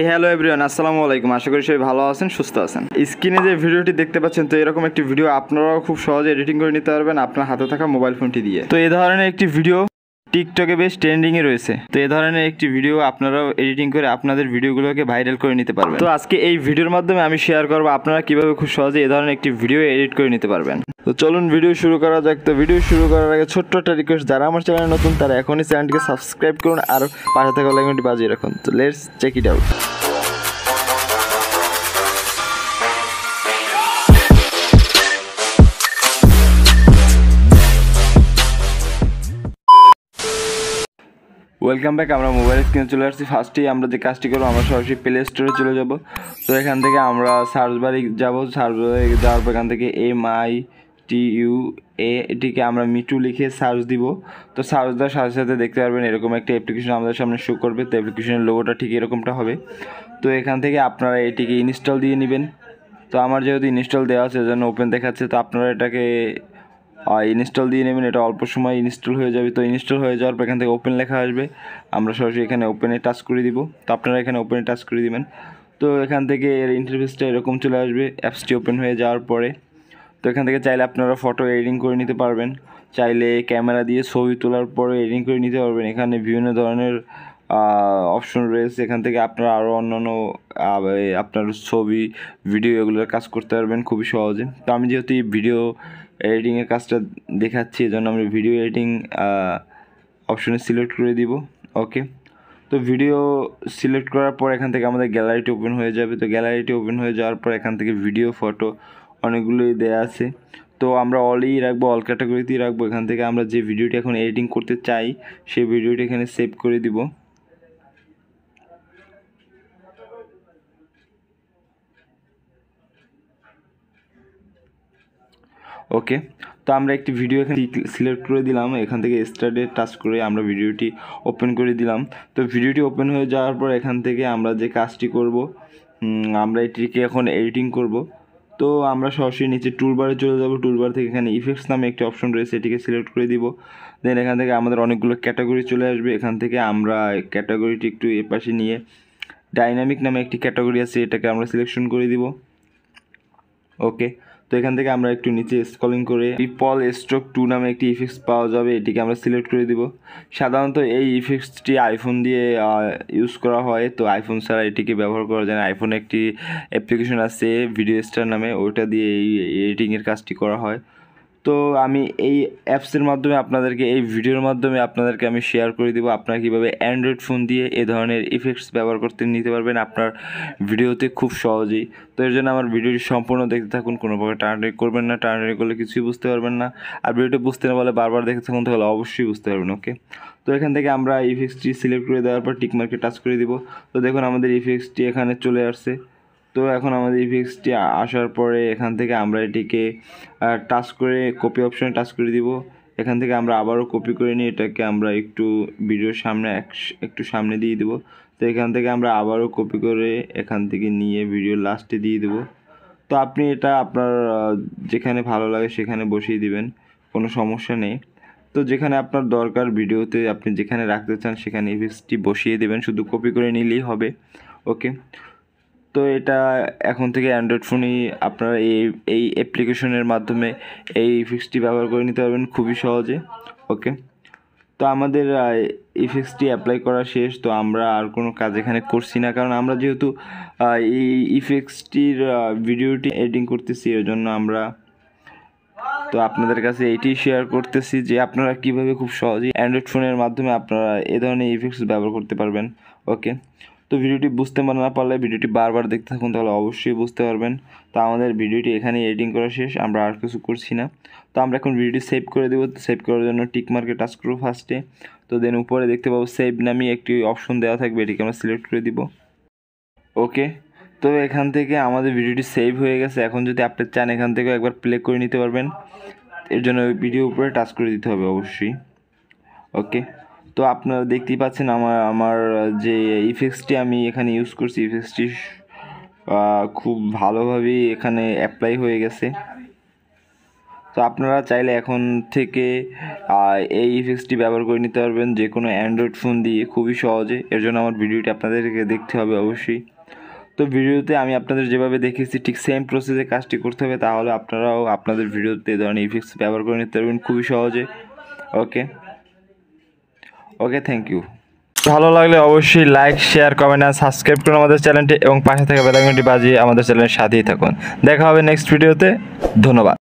Hello everyone, আসসালামু আলাইকুম। আশা করি সবাই ভালো আছেন, সুস্থ আছেন। স্ক্রিনে যে ভিডিওটি দেখতে পাচ্ছেন, তো এরকম একটি ভিডিও আপনারাও খুব সহজে এডিটিং করে নিতে পারবেন আপনার হাতে থাকা মোবাইল ফোনটি দিয়ে। তো এই ধরনের একটি ভিডিও টিকটকে বেশ ট্রেন্ডিংয়ে রয়েছে। তো এই ধরনের একটি ভিডিও আপনারাও এডিটিং করে আপনাদের ভিডিওগুলোকে ভাইরাল করে নিতে পারবেন। তো আজকে এই ভিডিওর মাধ্যমে আমি শেয়ার করবো আপনারা কীভাবে খুব সহজে এই ধরনের একটি ভিডিও এডিট করে নিতে পারবেন। তো চলুন ভিডিও শুরু করা যাক। তো ভিডিও শুরু করার আগে ছোট্ট একটা রিকোয়েস্ট, যারা আমার চ্যানেলে নতুন তারা এখনই চ্যানেলটিকে সাবস্ক্রাইব করুন আর পাশে থাকা বেল আইকনটি বাজিয়ে রাখুন। তো let's check it out. Welcome back. আমরা মোবাইল স্ক্রিনে চলে আসছি। ফার্স্টেই আমরা যে কাজটি করবো, আমরা সরাসরি প্লে স্টোরে চলে যাব। তো এখান থেকে আমরা সার্চ বারে যাব। সার্চ বারে যাওয়ার পর এখান থেকে MITUE এটিকে আমরা মিটু লিখে সার্চ দিব। তো সার্চ দেওয়ার সাথে সাথে দেখতে পারবেন এরকম একটা অ্যাপ্লিকেশন আমাদের সামনে শো করবে। তো অ্যাপ্লিকেশনের লোগোটা ঠিক এরকমটা হবে। তো এখান থেকে আপনারা এটিকে ইনস্টল দিয়ে নেবেন। তো আমার যেহেতু ইনস্টল দেওয়া আছে সেজন্য ওপেন দেখাচ্ছে। তো আপনারা এটাকে ইনস্টল দিয়ে নেবেন। এটা অল্প সময় ইনস্টল হয়ে যাবে। তো ইনস্টল হয়ে যাওয়ার পর এখান থেকে ওপেন লেখা আসবে, আমরা সরাসরি এখানে ওপেনে টাচ করে দিব। তো আপনারা এখানে ওপেনে টাচ করে দিবেন। তো এখান থেকে এর ইন্টারফেসটা এরকম চলে আসবে অ্যাপসটি ওপেন হয়ে যাওয়ার পরে। তো এখান থেকে চাইলে আপনারা ফটো এডিটিং করে নিতে পারবেন, চাইলে ক্যামেরা দিয়ে ছবি তোলার পরে এডিটিং করে নিতে পারবেন। এখানে বিভিন্ন ধরনের অপশন রয়েছে। এখান থেকে আপনারা আরও অন্যান্য আপনার ছবি ভিডিও এগুলোর কাজ করতে পারবেন খুবই সহজে। তো আমি যেহেতু এই ভিডিও এডিটিংয়ের কাজটা দেখাচ্ছি, এই জন্য আমরা ভিডিও এডিটিং অপশনে সিলেক্ট করে দিব। ওকে, তো ভিডিও সিলেক্ট করার পর এখান থেকে আমাদের গ্যালারিটি ওপেন হয়ে যাবে। তো গ্যালারিটি ওপেন হয়ে যাওয়ার পর এখান থেকে ভিডিও ফটো অনেকগুলোই দেয়া আছে। তো আমরা অলই রাখবো, অল ক্যাটাগরিতেই রাখবো। এখান থেকে আমরা যে ভিডিওটি এখন এডিটিং করতে চাই সেই ভিডিওটি এখানে সেভ করে দিব। ওকে, তো আমরা একটি ভিডিও এখানে সিলেক্ট করে দিলাম। এখান থেকে স্টার্টে টাচ করে আমরা ভিডিওটি ওপেন করে দিলাম। তো ভিডিওটি ওপেন হয়ে যাওয়ার পর এখান থেকে আমরা যে কাজটি করব, আমরা এটিকে এখন এডিটিং করব। তো আমরা সরাসরি নিচে টুলবারে চলে যাব। টুলবার থেকে এখানে ইফেক্টস নামে একটি অপশন রয়েছে, এটিকে সিলেক্ট করে দিব। দেন এখান থেকে আমাদের অনেকগুলো ক্যাটাগরি চলে আসবে। এখান থেকে আমরা ক্যাটাগরিটি একটু এপাশে নিয়ে ডাইনামিক নামে একটি ক্যাটাগরি আছে, এটাকে আমরা সিলেকশন করে দিব। ওকে, তো এখান থেকে আমরা একটু নিচে স্ক্রলিং করে রিপল স্ট্রোক 2 নামে একটি ইফেক্টস পাওয়া যাবে, এটিকে আমরা সিলেক্ট করে দিব। সাধারণত এই ইফেক্টসটি আইফোন দিয়ে ইউজ করা হয়। তো আইফোন ছাড়া এটিকে ব্যবহার করা যায় না। আইফোনে একটি অ্যাপ্লিকেশন আছে ভিডিও স্টার নামে, ওইটা দিয়ে এই এডিটিংয়ের কাজটি করা হয়। তো আমি এই অ্যাপসের মাধ্যমে আপনাদেরকে, এই ভিডিওর মাধ্যমে আপনাদেরকে আমি শেয়ার করে দেবো আপনারা কীভাবে অ্যান্ড্রয়েড ফোন দিয়ে এ ধরনের ইফেক্টস ব্যবহার করতে নিতে পারবেন আপনার ভিডিওতে খুব সহজেই। তো এর জন্য আমার ভিডিওটি সম্পূর্ণ দেখতে থাকুন, কোনো প্রকার টানাটানি করবেন না। টানাটানি করলে কিছুই বুঝতে পারবেন না। আর ভিডিওটি বুঝতে না পারলে বারবার দেখতে থাকুন, তাহলে অবশ্যই বুঝতে পারবেন। ওকে, তো এখান থেকে আমরা ইফেক্টসটি সিলেক্ট করে দেওয়ার পর টিকমার্কে টাচ করে দিব। তো দেখুন আমাদের ইফেক্টসটি এখানে চলে আসছে। তো এখন আমাদের ইফেক্টসটি আসার পরে এখান থেকে আমরা এটিকে টাচ করে কপি অপশনে টাচ করে দিব। এখান থেকে আমরা আবারও কপি করে নিয়ে এটাকে আমরা একটু ভিডিওর সামনে একটু সামনে দিয়ে দেব। তো এখান থেকে আমরা আবারও কপি করে এখান থেকে নিয়ে ভিডিও লাস্টে দিয়ে দেব। তো আপনি এটা আপনার যেখানে ভালো লাগে সেখানে বসিয়ে দিবেন, কোনো সমস্যা নেই। তো যেখানে আপনার দরকার ভিডিওতে আপনি যেখানে রাখতে চান সেখানে ইফেক্টসটি বসিয়ে দেবেন, শুধু কপি করে নিলেই হবে। ওকে, তো এটা এখন থেকে অ্যান্ড্রয়েড ফোনেই আপনারা এই অ্যাপ্লিকেশনের মাধ্যমে এই ইফেক্টসটি ব্যবহার করে নিতে পারবেন খুবই সহজে। ওকে, তো আমাদের ইফেক্টসটি অ্যাপ্লাই করা শেষ। তো আমরা আর কোনো কাজ এখানে করছি না, কারণ আমরা যেহেতু এই ইফেক্টসটির ভিডিওটি এডিটিং করতেছি, এর জন্য আমরা তো আপনাদের কাছে এইটি শেয়ার করতেছি যে আপনারা কীভাবে খুব সহজেই অ্যান্ড্রয়েড ফোনের মাধ্যমে আপনারা এ ধরনের ইফেক্টস ব্যবহার করতে পারবেন। ওকে, তো ভিডিওটি বুঝতে না পারলে ভিডিওটি বারবার দেখতে থাকুন, তাহলে অবশ্যই বুঝতে পারবেন। তো আমাদের ভিডিওটি এখানে এডিটিং করা শেষ, আমরা আর কিছু করছি না। তো আমরা এখন ভিডিওটি সেভ করে দেবো। সেভ করার জন্য টিক মার্কে টাচ করবো ফার্স্টে। তো দেন উপরে দেখতে পাবো সেভ নামে একটি অপশন দেওয়া থাকবে, এটিকে আমরা সিলেক্ট করে দিব। ওকে, তো এখান থেকে আমাদের ভিডিওটি সেভ হয়ে গেছে। এখন যদি আপনি চান এখান থেকে একবার প্লে করে নিতে পারবেন। এর জন্য ভিডিও উপরে টাচ করে দিতে হবে অবশ্যই। ওকে, তো আপনারা দেখতেই পাচ্ছেন আমার যে ইফেক্টসটি আমি এখানে ইউজ করছি, ইফেক্টসটি খুব ভালোভাবেই এখানে অ্যাপ্লাই হয়ে গেছে। তো আপনারা চাইলে এখন থেকে এই ইফেক্টসটি ব্যবহার করে নিতে পারবেন যে কোনো অ্যান্ড্রয়েড ফোন দিয়ে খুবই সহজে। এর জন্য আমার ভিডিওটি আপনাদেরকে দেখতে হবে অবশ্যই। তো ভিডিওতে আমি আপনাদের যেভাবে দেখিয়েছি ঠিক সেম প্রসেসে কাজটি করতে হবে, তাহলে আপনারাও আপনাদের ভিডিওতে এই ধরনের ইফেক্টস ব্যবহার করে নিতে পারবেন খুবই সহজে। ওকে ওকে, থ্যাংক ইউ। ভালো লাগলে অবশ্যই লাইক, শেয়ার, কমেন্ট আর সাবস্ক্রাইব করুন আমাদের চ্যানেলটি এবং পাশে থাকা বেল আইকনটি বাজিয়ে আমাদের চ্যানেলের সাথেই থাকুন। দেখা হবে নেক্সট ভিডিওতে। ধন্যবাদ।